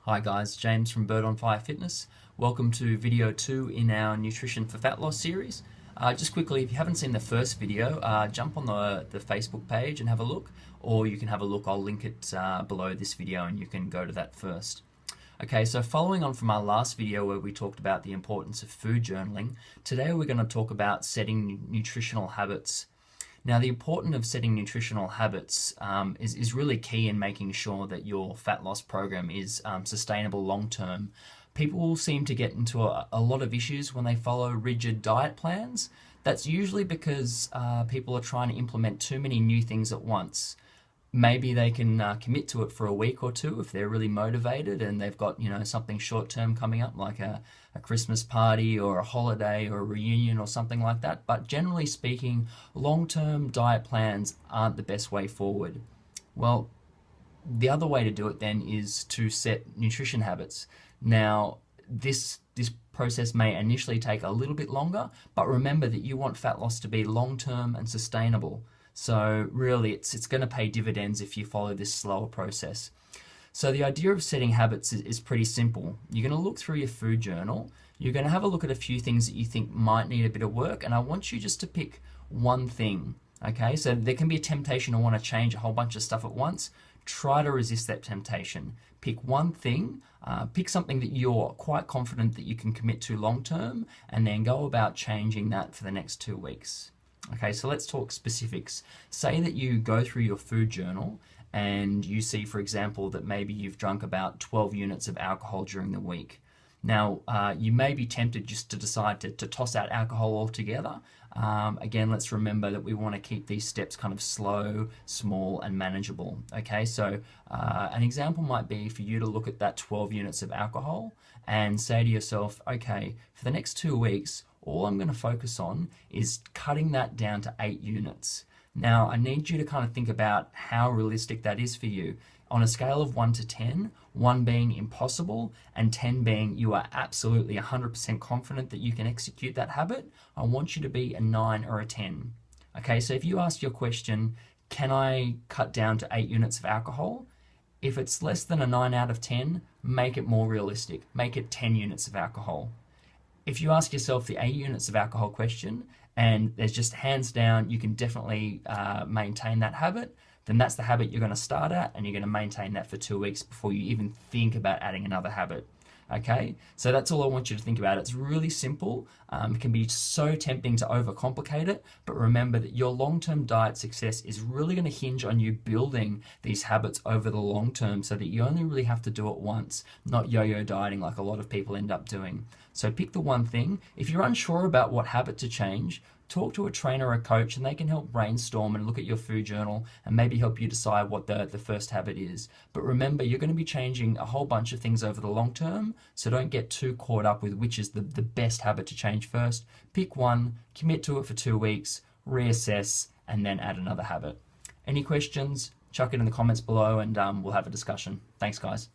Hi guys, James from Bird on Fire Fitness. Welcome to video 2 in our Nutrition for Fat Loss series. Just quickly, if you haven't seen the first video, jump on the Facebook page and have a look, or you can have a look, I'll link it below this video and you can go to that first. Okay, so following on from our last video where we talked about the importance of food journaling, today we're going to talk about setting nutritional habits. Now, the importance of setting nutritional habits is really key in making sure that your fat loss program is sustainable long term. People seem to get into a lot of issues when they follow rigid diet plans. That's usually because people are trying to implement too many new things at once. Maybe they can commit to it for a week or two if they're really motivated and they've got, something short term coming up like a Christmas party or a holiday or a reunion or something like that. But generally speaking, long term diet plans aren't the best way forward. Well, the other way to do it then is to set nutrition habits. Now, this process may initially take a little bit longer, but remember that you want fat loss to be long term and sustainable. So really, it's going to pay dividends if you follow this slower process. So the idea of setting habits is pretty simple. You're going to look through your food journal. You're going to have a look at a few things that you think might need a bit of work, and I want you just to pick one thing. Okay, so there can be a temptation to want to change a whole bunch of stuff at once. Try to resist that temptation. Pick one thing, pick something that you're quite confident that you can commit to long term, and then go about changing that for the next 2 weeks. Okay, so let's talk specifics. Say that you go through your food journal and you see, for example, that maybe you've drunk about 12 units of alcohol during the week. Now, you may be tempted just to decide to toss out alcohol altogether. Again, let's remember that we want to keep these steps kind of slow, small, and manageable. Okay, so an example might be for you to look at that 12 units of alcohol and say to yourself, okay, for the next 2 weeks, all I'm going to focus on is cutting that down to 8 units. Now, I need you to kind of think about how realistic that is for you. On a scale of 1 to 10, 1 being impossible and 10 being you are absolutely 100% confident that you can execute that habit, I want you to be a 9 or a 10. Okay, so if you ask your question, can I cut down to 8 units of alcohol? If it's less than a 9 out of 10, make it more realistic. Make it 10 units of alcohol. If you ask yourself the 8 units of alcohol question and there's just hands down you can definitely maintain that habit, then that's the habit you're going to start at and you're going to maintain that for 2 weeks before you even think about adding another habit. Okay, so that's all I want you to think about. It's really simple. It can be so tempting to overcomplicate it, but remember that your long-term diet success is really going to hinge on you building these habits over the long term so that you only really have to do it once, not yo-yo dieting like a lot of people end up doing. So pick the one thing. If you're unsure about what habit to change, talk to a trainer or a coach and they can help brainstorm and look at your food journal and maybe help you decide what the first habit is. But remember, you're going to be changing a whole bunch of things over the long term, so don't get too caught up with which is the best habit to change first. Pick one, commit to it for 2 weeks, reassess, and then add another habit. Any questions? Chuck it in the comments below and we'll have a discussion. Thanks, guys.